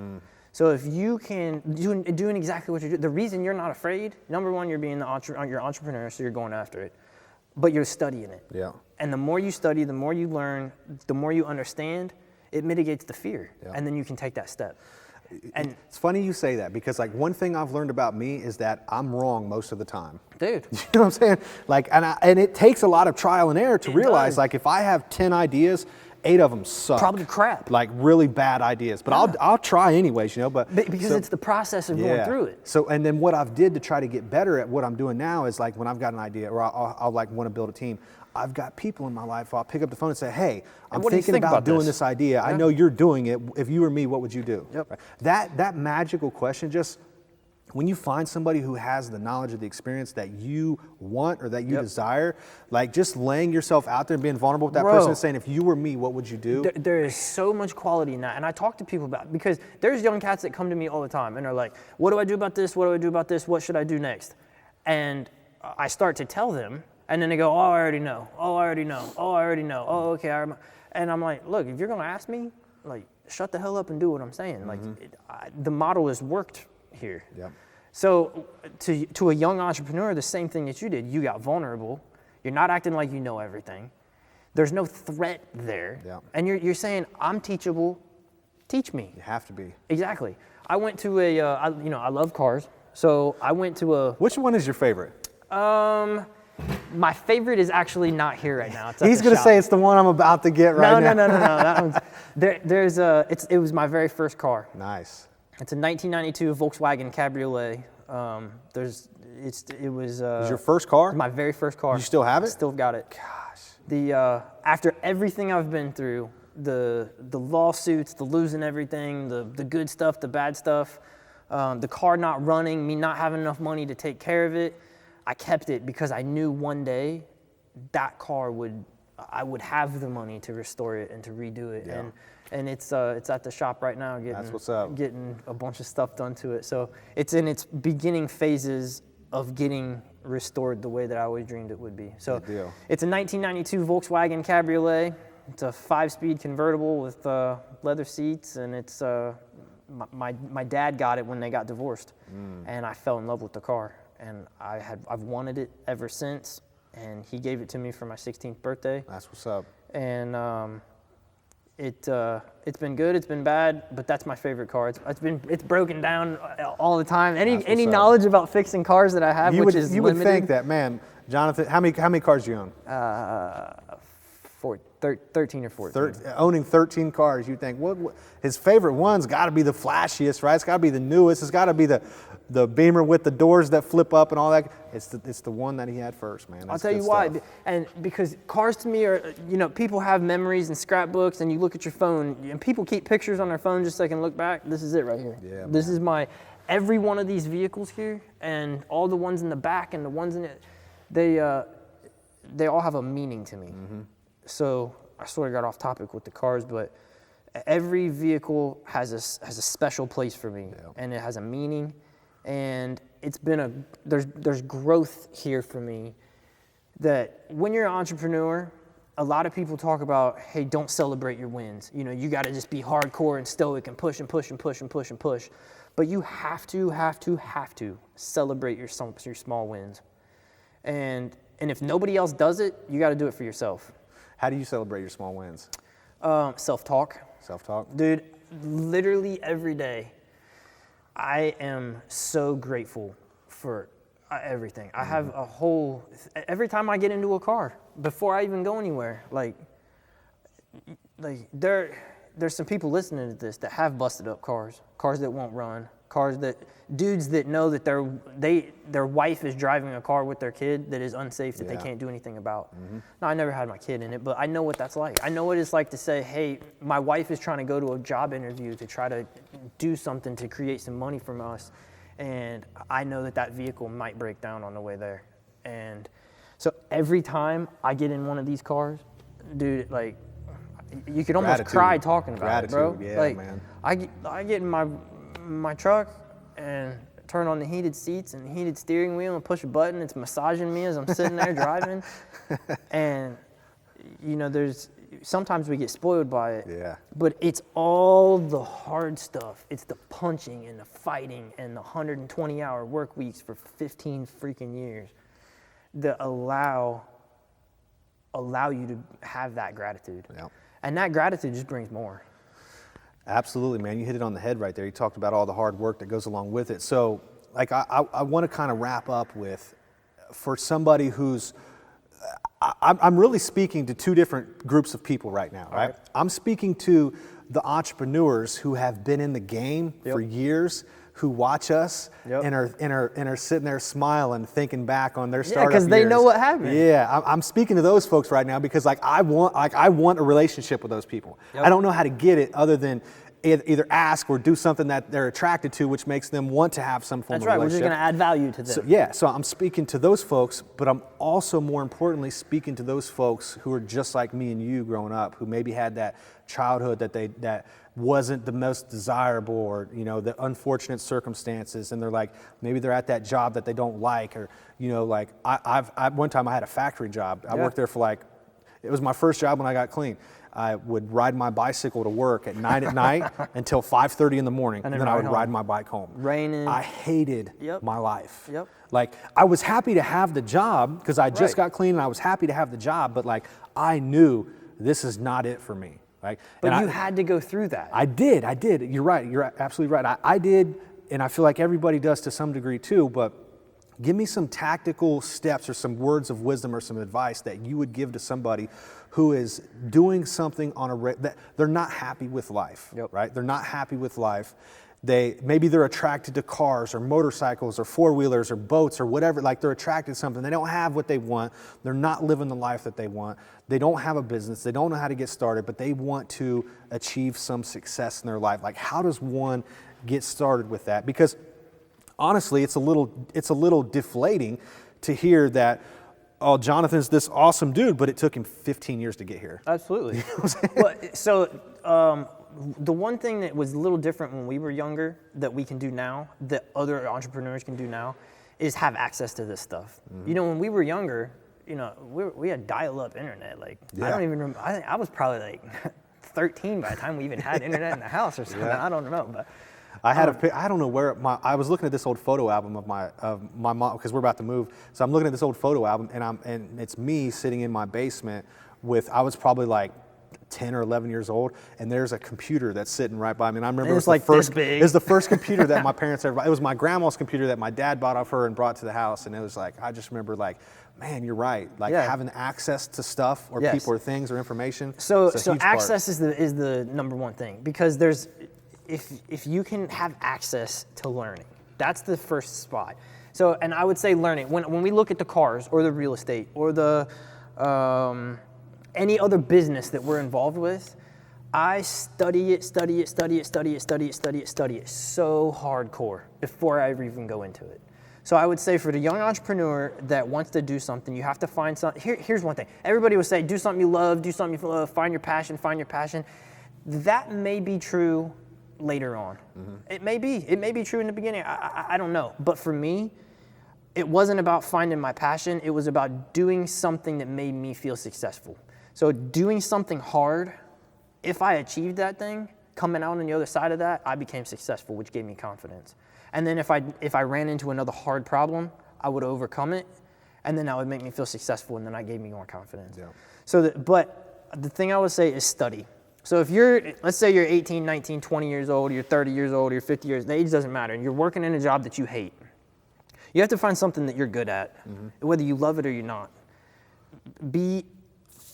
So if you can doing exactly what you're doing, the reason you're not afraid, number one, you're being you're an entrepreneur, so you're going after it, but you're studying it. Yeah. And the more you study, the more you learn, the more you understand, it mitigates the fear, and then you can take that step. And it's funny you say that because like one thing I've learned about me is that I'm wrong most of the time. Dude. You know what I'm saying? Like, and it takes a lot of trial and error to realize like if I have 10 ideas, 8 of them suck. Probably crap. Like really bad ideas. But I'll try anyways, you know. But because it's the process of going through it. So and then what I've did to try to get better at what I'm doing now is like when I've got an idea or I'll like want to build a team, I've got people in my life. I'll pick up the phone and say, "Hey, I'm thinking about doing this idea. I know you're doing it. If you were me, what would you do?" Yep. That magical question, just when you find somebody who has the knowledge or the experience that you want or that you desire, like just laying yourself out there and being vulnerable with that person and saying, "If you were me, what would you do?" There is so much quality in that, and I talk to people about it because there's young cats that come to me all the time and are like, "What do I do about this? What do I do about this? What should I do next?" And I start to tell them. And then they go, "Oh, I already know. Oh, I already know. Oh, I already know. Oh, okay." And I'm like, "Look, if you're gonna ask me, like, shut the hell up and do what I'm saying. Like the model has worked here. Yep. So to a young entrepreneur, the same thing that you did. You got vulnerable. You're not acting like you know everything. There's no threat there. Yep. And you're saying, I'm teachable. Teach me. You have to be. Exactly. I went to I love cars. So I went to a... Which one is your favorite? My favorite is actually not here right now. He's going to say it's the one I'm about to get right now. No. That one's, it was my very first car. Nice. It's a 1992 Volkswagen Cabriolet. It was your first car? My very first car. You still have it? Still got it. Gosh. After everything I've been through, the lawsuits, the losing everything, the good stuff, the bad stuff, the car not running, me not having enough money to take care of it, I kept it because I knew one day that car I would have the money to restore it and to redo it. Yeah. And it's at the shop right now That's what's up. getting a bunch of stuff done to it. So it's in its beginning phases of getting restored the way that I always dreamed it would be. So it's a 1992 Volkswagen Cabriolet. It's a 5-speed convertible with leather seats, and it's my dad got it when they got divorced, and I fell in love with the car, and I've wanted it ever since, and he gave it to me for my 16th birthday. That's what's up. And it's been good, it's been bad, but that's my favorite car. It's broken down all the time. Any knowledge about fixing cars that I have, you which would, is you limited. would think that, man, Jonathan. How many cars do you own? 13 or 14. Owning 13 cars, you think, what his favorite one's got to be the flashiest, right? It's got to be the newest. It's got to be the Beamer with the doors that flip up and all that. It's the one that he had first, man. I'll tell you why. And because cars to me are, people have memories and scrapbooks, and you look at your phone, and people keep pictures on their phone just so they can look back. This is it right here. Yeah, this is every one of these vehicles here, and all the ones in the back and the ones in it, they all have a meaning to me. Mm-hmm. So I sort of got off topic with the cars, but every vehicle has a special place for me, and it has a meaning, and it's been there's growth here for me. That when you're an entrepreneur, a lot of people talk about, hey, don't celebrate your wins. You got to just be hardcore and stoic and push and push and push and push and push, but you have to celebrate your small wins, and if nobody else does it, you got to do it for yourself. How do you celebrate your small wins? Self-talk. Self-talk? Dude, literally every day, I am so grateful for everything. I have every time I get into a car, before I even go anywhere, like there's some people listening to this that have busted up cars that won't run, dudes that know that their wife is driving a car with their kid that is unsafe that they can't do anything about. Mm-hmm. Now, I never had my kid in it, but I know what that's like. I know what it's like to say, hey, my wife is trying to go to a job interview to try to do something to create some money from us, and I know that vehicle might break down on the way there. And so every time I get in one of these cars, dude, like, you could almost cry talking about it, bro. Yeah, like, man. I get in my truck and turn on the heated seats and heated steering wheel and push a button. It's massaging me as I'm sitting there driving. And sometimes we get spoiled by it. Yeah. But it's all the hard stuff. It's the punching and the fighting and the 120-hour work weeks for 15 freaking years that allow you to have that gratitude. Yep. And that gratitude just brings more. Absolutely, man. You hit it on the head right there. You talked about all the hard work that goes along with it. So, like, I want to kind of wrap up with, for somebody who's, I'm really speaking to two different groups of people right now, right? I'm speaking to the entrepreneurs who have been in the game for years, who watch us and are sitting there smiling, thinking back on their startup years. Because they know what happened. Yeah, I'm speaking to those folks right now because I want a relationship with those people. I don't know how to get it other than either ask or do something that they're attracted to, which makes them want to have some form of relationship. We're just going to add value to them. So I'm speaking to those folks, but I'm also more importantly speaking to those folks who are just like me and you growing up, who maybe had that childhood that wasn't the most desirable, or the unfortunate circumstances, and they're like, maybe they're at that job that they don't like, or like one time I had a factory job. I worked there for It was my first job when I got clean. I would ride my bicycle to work at 9 at night until 5:30 in the morning, and then I would ride my bike home. Raining. I hated my life. Yep. Like, I was happy to have the job because I just got clean and I was happy to have the job, but like, I knew this is not it for me. Right? But you had to go through that. I did. You're right. You're absolutely right. I did, and I feel like everybody does to some degree too, but give me some tactical steps or some words of wisdom or some advice that you would give to somebody who is doing something that they're not happy with life, right? They're not happy with life. Maybe they're attracted to cars or motorcycles or four-wheelers or boats or whatever, like they're attracted to something. They don't have what they want. They're not living the life that they want. They don't have a business. They don't know how to get started, but they want to achieve some success in their life. Like, how does one get started with that? Because honestly, it's a little deflating to hear that, oh, Jonathan's this awesome dude, but it took him 15 years to get here. Absolutely. You know what I'm saying? The one thing that was a little different when we were younger that we can do now, that other entrepreneurs can do now, is have access to this stuff. Mm-hmm. You know, when we were younger, you know, we had dial-up internet. Like, I don't even remember. I was probably like 13 by the time we even had internet in the house or something. I don't know, but I don't know where I was looking at this old photo album of my mom, because we're about to move. So I'm looking at this old photo album, and it's me sitting in my basement I was probably like 10 or 11 years old, and there's a computer that's sitting right by me. And I remember it was like this big. It was the first computer that my parents ever bought. It was my grandma's computer that my dad bought off her and brought to the house. And it was like, I just remember like, man, you're right. Like having access to stuff or people or things or information. So access is the number one thing, because if you can have access to learning, that's the first spot. So, and I would say learning, when we look at the cars or the real estate or the, any other business that we're involved with, I study it so hardcore before I ever even go into it. So I would say for the young entrepreneur that wants to do something, you have to find something. Here's one thing. Everybody would say, do something you love, find your passion. That may be true later on. Mm-hmm. It may be true in the beginning. I don't know. But for me, it wasn't about finding my passion. It was about doing something that made me feel successful. So doing something hard, if I achieved that thing, coming out on the other side of that, I became successful, which gave me confidence. And then if I ran into another hard problem, I would overcome it, and then that would make me feel successful, and then that gave me more confidence. Yeah. But the thing I would say is study. So if let's say you're 18, 19, 20 years old, you're 30 years old, you're 50 years, the age doesn't matter, and you're working in a job that you hate. You have to find something that you're good at, whether you love it or you're not. Be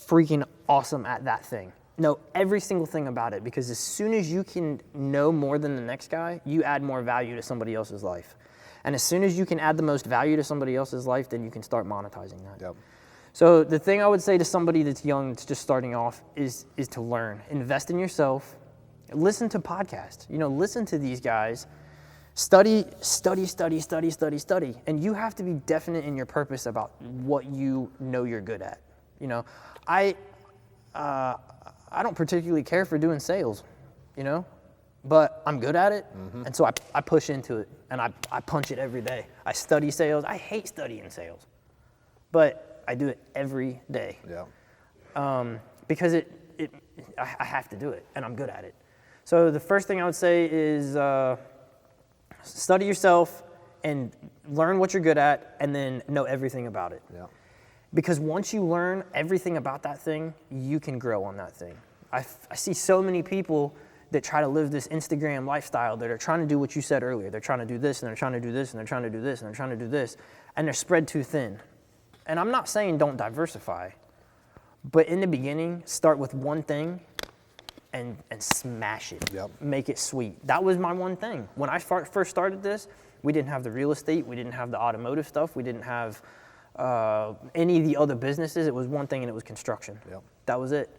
freaking awesome at that thing. Know every single thing about it, because as soon as you can know more than the next guy, you add more value to somebody else's life. And as soon as you can add the most value to somebody else's life, then you can start monetizing that. Yep. So the thing I would say to somebody that's young, that's just starting off, is to learn. Invest in yourself. Listen to podcasts. You know, listen to these guys. Study. And you have to be definite in your purpose about what you know you're good at. You know, I don't particularly care for doing sales, you know, but I'm good at it. Mm-hmm. And so I push into it, and I punch it every day. I study sales. I hate studying sales, but I do it every day. Yeah. Because I have to do it, and I'm good at it. So the first thing I would say is study yourself and learn what you're good at, and then know everything about it. Yeah. Because once you learn everything about that thing, you can grow on that thing. I see so many people that try to live this Instagram lifestyle that are trying to do what you said earlier. They're trying to do this, and they're trying to do this, and they're trying to do this, and they're trying to do this, and they're spread too thin. And I'm not saying don't diversify, but in the beginning, start with one thing and smash it. Yep. Make it sweet. That was my one thing. When I first started this, we didn't have the real estate, we didn't have the automotive stuff, we didn't have any of the other businesses. It was one thing, and it was construction. Yep. That was it.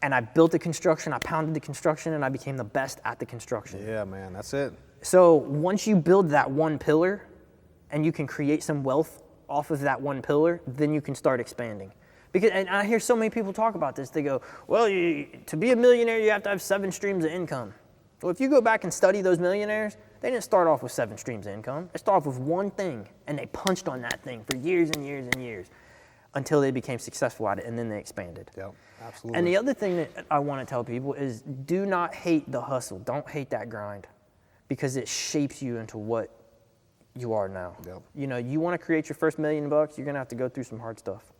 And I built the construction, I pounded the construction, and I became the best at the construction. Yeah, man, that's it. So once you build that one pillar and you can create some wealth off of that one pillar, then you can start expanding. And I hear so many people talk about this. They go, well, to be a millionaire, you have to have 7 streams of income. Well, if you go back and study those millionaires, they didn't start off with 7 streams of income. They started off with one thing, and they punched on that thing for years and years and years. until they became successful at it, and then they expanded. Yep, absolutely. And the other thing that I want to tell people is do not hate the hustle. Don't hate that grind, because it shapes you into what you are now. Yep. You know, you want to create your first $1 million, you're going to have to go through some hard stuff.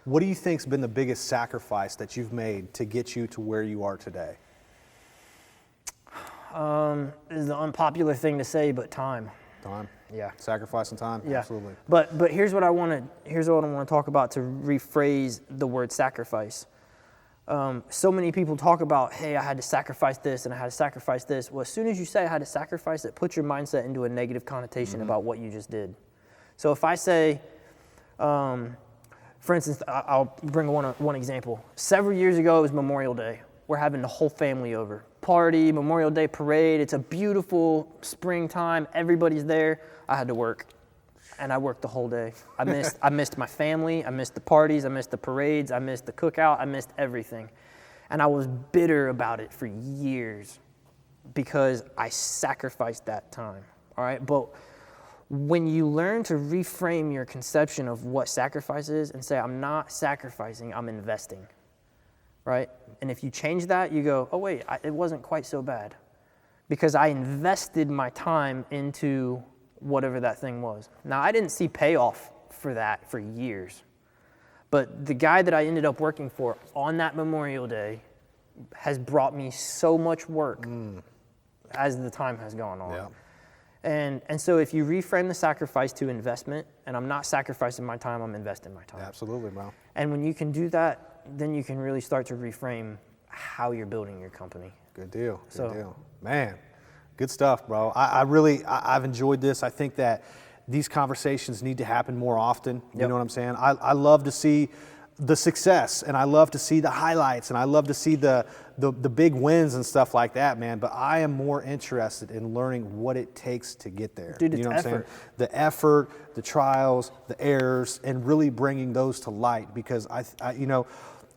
What do you think's been the biggest sacrifice that you've made to get you to where you are today? Is the unpopular thing to say, but time. Time. Yeah. Sacrificing time. Yeah. Absolutely. But here's what I want to talk about to rephrase the word sacrifice. So many people talk about, hey, I had to sacrifice this and I had to sacrifice this. Well, as soon as you say I had to sacrifice it, put your mindset into a negative connotation about what you just did. So if I say, for instance, I'll bring one example. Several years ago, it was Memorial Day. We're having the whole family over. Party, Memorial Day parade. It's a beautiful springtime. Everybody's there. I had to work, and I worked the whole day. I missed my family. I missed the parties. I missed the parades. I missed the cookout. I missed everything. And I was bitter about it for years because I sacrificed that time. All right, but when you learn to reframe your conception of what sacrifice is and say, I'm not sacrificing, I'm investing, right? And if you change that, you go, oh wait, it wasn't quite so bad because I invested my time into whatever that thing was. Now, I didn't see payoff for that for years, but the guy that I ended up working for on that Memorial Day has brought me so much work as the time has gone on. Yeah. And so if you reframe the sacrifice to investment, and I'm not sacrificing my time, I'm investing my time. Absolutely, bro. And when you can do that, then you can really start to reframe how you're building your company. Good deal. Good deal. Man, good stuff, bro. I've enjoyed this. I think that these conversations need to happen more often. You know what I'm saying? I love to see the success, and I love to see the highlights, and I love to see the big wins and stuff like that, man. But I am more interested in learning what it takes to get there. Dude, it's you know what effort. I'm saying? The effort, the trials, the errors, and really bringing those to light. Because I you know,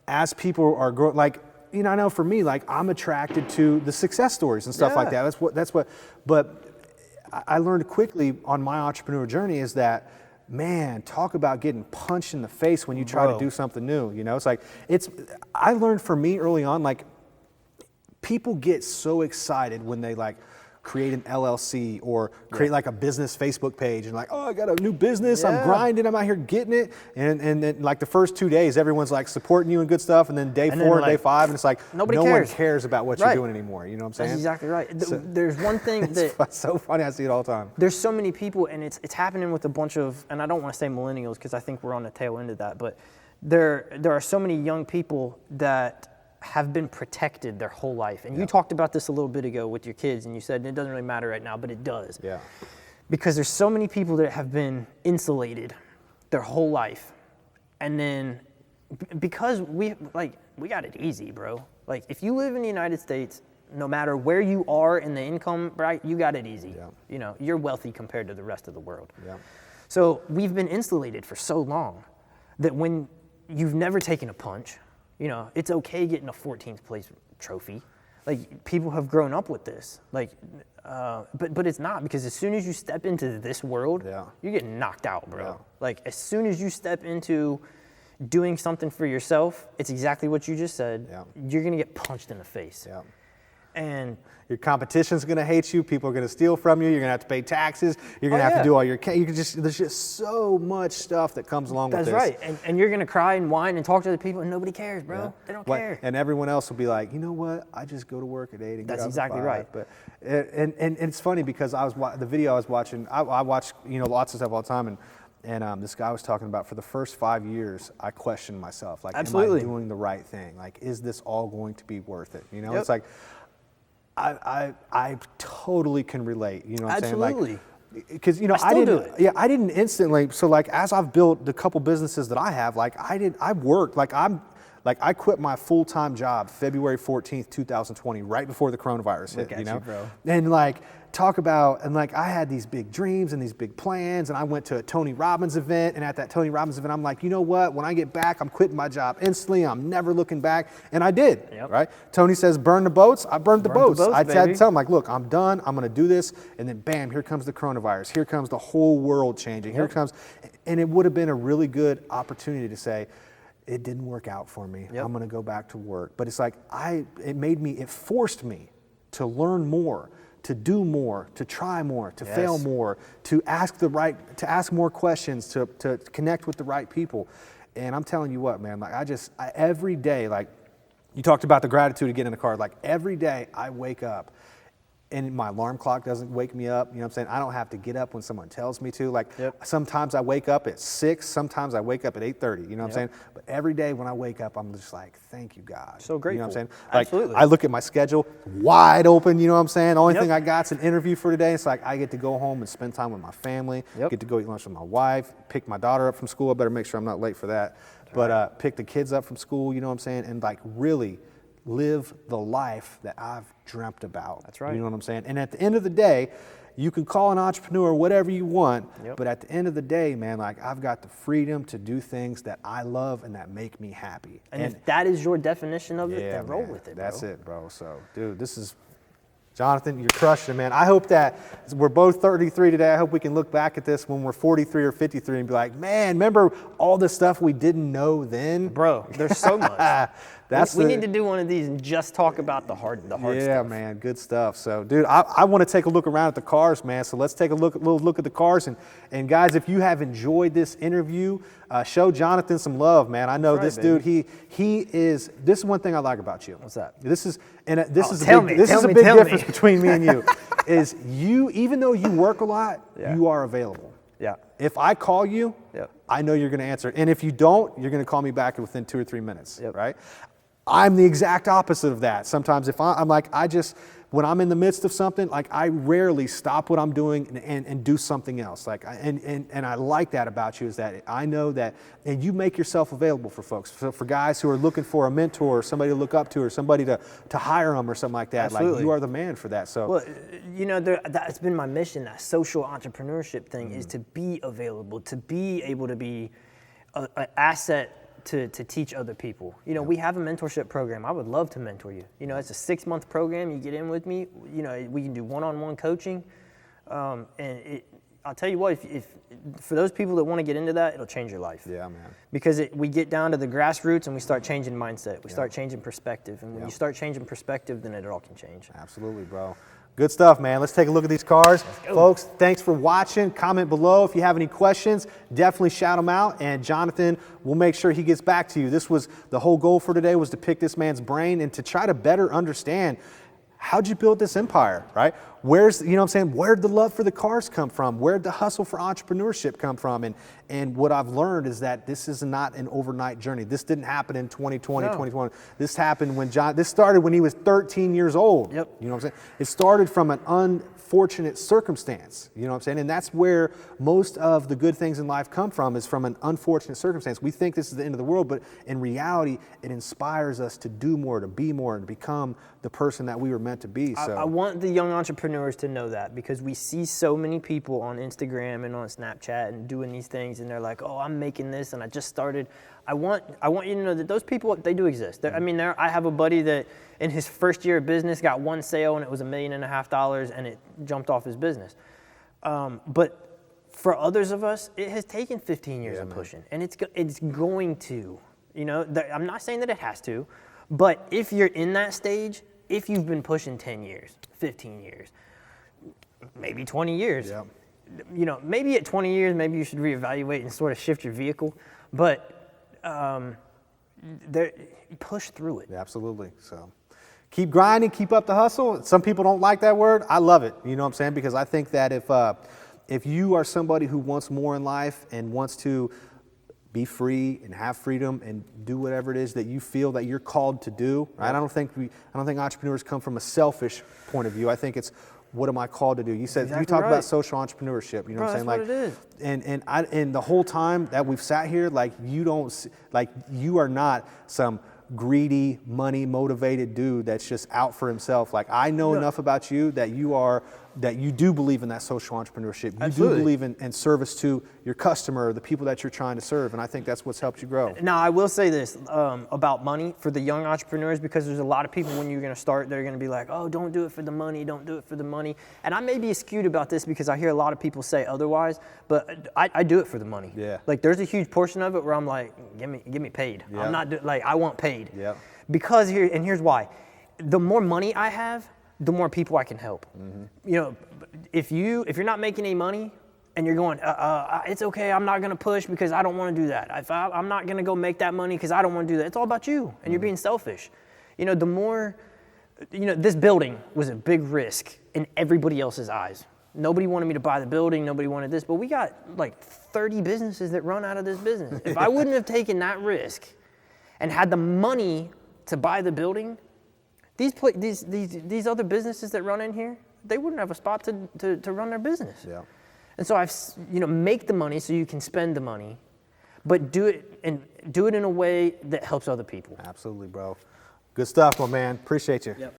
as people are growing, like, you know, I know for me, like, I'm attracted to the success stories and stuff like that. That's what. But I learned quickly on my entrepreneur journey is that, man, talk about getting punched in the face when you try to do something new. You know, I learned for me early on, like, people get so excited when they like create an LLC or create like a business Facebook page and like, oh, I got a new business, I'm grinding, I'm out here getting it. And then like the first 2 days, everyone's like supporting you and good stuff. And then day 4 and day 5, and it's like, no one cares about what you're doing anymore. You know what I'm saying? That's exactly right. So, there's one thing it's so funny, I see it all the time. There's so many people, and it's happening with a bunch of, and I don't want to say millennials because I think we're on the tail end of that, but there are so many young people that have been protected their whole life. And you talked about this a little bit ago with your kids, and you said it doesn't really matter right now, but it does. Yeah. Because there's so many people that have been insulated their whole life. And then because we got it easy, bro. Like, if you live in the United States, no matter where you are in the income, right, you got it easy. Yeah. You know, you're wealthy compared to the rest of the world. Yeah. So we've been insulated for so long that when you've never taken a punch, you know, it's okay getting a 14th place trophy. Like, people have grown up with this. Like, but it's not, because as soon as you step into this world, you're getting knocked out, bro. Yeah. Like, as soon as you step into doing something for yourself, it's exactly what you just said. Yeah. You're gonna get punched in the face. Yeah. And your competition's going to hate you. People are going to steal from you. You're going to have to pay taxes. You're going to have to do all your. There's just so much stuff that comes along with this. That's right. And you're going to cry and whine and talk to the people, and nobody cares, bro. Yeah. They don't care. And everyone else will be like, you know what? I just go to work at 8 and That's get up exactly at 5. right. But and it's funny because the video I was watching. I watch lots of stuff all the time, and this guy was talking about for the first 5 years, I questioned myself, like, Absolutely. am I doing the right thing? Like, is this all going to be worth it? You know, Yep. it's like. I totally can relate. You know what I'm saying? Absolutely. Because I didn't do it. Yeah, I didn't instantly. So like, as I've built the couple businesses that I have, like I worked. Like Like I quit my full-time job February 14th, 2020, right before the coronavirus hit, you know? bro. And like, talk about, and like I had these big dreams and these big plans, and I went to a Tony Robbins event, and at that Tony Robbins event, I'm like, you know what, when I get back, I'm quitting my job instantly, I'm never looking back, and I did, right? Tony says, burn the boats, I burned the boats. I had to tell him, like, look, I'm done, I'm gonna do this, and then bam, here comes the coronavirus, here comes the whole world changing, here comes, and it would have been a really good opportunity to say, it didn't work out for me, I'm gonna go back to work. But it's like, it forced me to learn more, to do more, to try more, to fail more, to ask more questions, to connect with the right people. And I'm telling you what, man, like every day, like you talked about the gratitude of getting in the car, like every day I wake up and my alarm clock doesn't wake me up, you know what I'm saying? I don't have to get up when someone tells me to. Like sometimes I wake up at 6, sometimes I wake up at 8:30, you know what I'm saying? But every day when I wake up, I'm just like, thank you, God. So grateful. You know what I'm saying? Like, Absolutely. I look at my schedule, wide open, you know what I'm saying? The only thing I got's an interview for today. It's like I get to go home and spend time with my family, get to go eat lunch with my wife, pick my daughter up from school. I better make sure I'm not late for that. But pick the kids up from school, you know what I'm saying? And like really live the life that I've dreamt about. That's right. You know what I'm saying? And at the end of the day, you can call an entrepreneur whatever you want, but at the end of the day, man, like I've got the freedom to do things that I love and that make me happy. And if that is your definition of it, then roll with it, bro. That's it, bro. So, dude, this is, Jonathan, you're crushing it, man. I hope that we're both 33 today. I hope we can look back at this when we're 43 or 53 and be like, man, remember all the stuff we didn't know then? Bro, there's so much. We need to do one of these and just talk about the hard stuff. Yeah, man, good stuff. So, dude, I want to take a look around at the cars, man. So let's take a little look at the cars. And guys, if you have enjoyed this interview, show Jonathan some love, man. I know this dude. He is. This is one thing I like about you. What's that? This is a big difference between me and you. Is you, even though you work a lot, you are available. Yeah. If I call you, I know you're going to answer. And if you don't, you're going to call me back within 2 or 3 minutes, right? I'm the exact opposite of that. Sometimes if I'm like, when I'm in the midst of something, like I rarely stop what I'm doing and do something else. Like, and I like that about you, is that I know that, and you make yourself available for folks, for guys who are looking for a mentor or somebody to look up to or somebody to hire them or something like that. Absolutely. Like you are the man for that. So, well, you know, that's been my mission. That social entrepreneurship thing is to be available, to be able to be an asset to teach other people. You know, we have a mentorship program. I would love to mentor you. You know, it's a 6-month program. You get in with me. You know, we can do one-on-one coaching. I'll tell you what, if for those people that want to get into that, it'll change your life. Yeah, man. Because we get down to the grassroots and we start changing mindset. We start changing perspective. And when you start changing perspective, then it all can change. Absolutely, bro. Good stuff, man. Let's take a look at these cars. Folks, thanks for watching. Comment below if you have any questions. Definitely shout them out, and Jonathan will make sure he gets back to you. This was the whole goal for today, was to pick this man's brain and to try to better understand, how'd you build this empire, right? Where's, you know what I'm saying, where'd the love for the cars come from? Where'd the hustle for entrepreneurship come from? And what I've learned is that this is not an overnight journey. This didn't happen in 2020, 2021. This happened this started when he was 13 years old. Yep. You know what I'm saying? It started from an unfortunate circumstance, you know what I'm saying? And that's where most of the good things in life come from, is from an unfortunate circumstance. We think this is the end of the world, but in reality, it inspires us to do more, to be more, and to become the person that we were meant to be. So I want the young entrepreneurs to know that, because we see so many people on Instagram and on Snapchat and doing these things, and they're like, oh, I'm making this and I just started. I want you to know that those people, they do exist. I mean, I have a buddy that in his first year of business got one sale and it was $1.5 million and it jumped off his business. But for others of us, it has taken 15 years of pushing, and it's going to, you know, I'm not saying that it has to, but if you're in that stage, if you've been pushing 10 years, 15 years, maybe 20 years, you know, maybe at 20 years, maybe you should reevaluate and sort of shift your vehicle, but push through it. Absolutely. So keep grinding, keep up the hustle. Some people don't like that word. I love it. You know what I'm saying? Because I think that if you are somebody who wants more in life and wants to be free and have freedom and do whatever it is that you feel that you're called to do, right? I don't think entrepreneurs come from a selfish point of view. I think it's, what am I called to do? You said, exactly, you talked about social entrepreneurship, you know what I'm saying? That's what it is. And the whole time that we've sat here, like you are not some greedy, money motivated dude that's just out for himself. Like, I know enough about you that you do believe in that social entrepreneurship. You do believe in service to your customer, the people that you're trying to serve. And I think that's what's helped you grow. Now, I will say this about money for the young entrepreneurs, because there's a lot of people when you're going to start, they're going to be like, oh, don't do it for the money. Don't do it for the money. And I may be skewed about this because I hear a lot of people say otherwise, but I do it for the money. Yeah. Like, there's a huge portion of it where I'm like, give me paid. Yeah. I'm not I want paid. Yeah. Because here's why. The more money I have, the more people I can help. You know, if you're not making any money and you're going, it's okay, I'm not gonna push because I don't wanna do that. I'm not gonna go make that money because I don't wanna do that. It's all about you and you're being selfish. You know, the more, this building was a big risk in everybody else's eyes. Nobody wanted me to buy the building, nobody wanted this, but we got like 30 businesses that run out of this business. If I wouldn't have taken that risk and had the money to buy the building, these other businesses that run in here, they wouldn't have a spot to run their business. Yeah. And so make the money so you can spend the money, but do it in a way that helps other people. Absolutely, bro. Good stuff, my man. Appreciate you. Yep.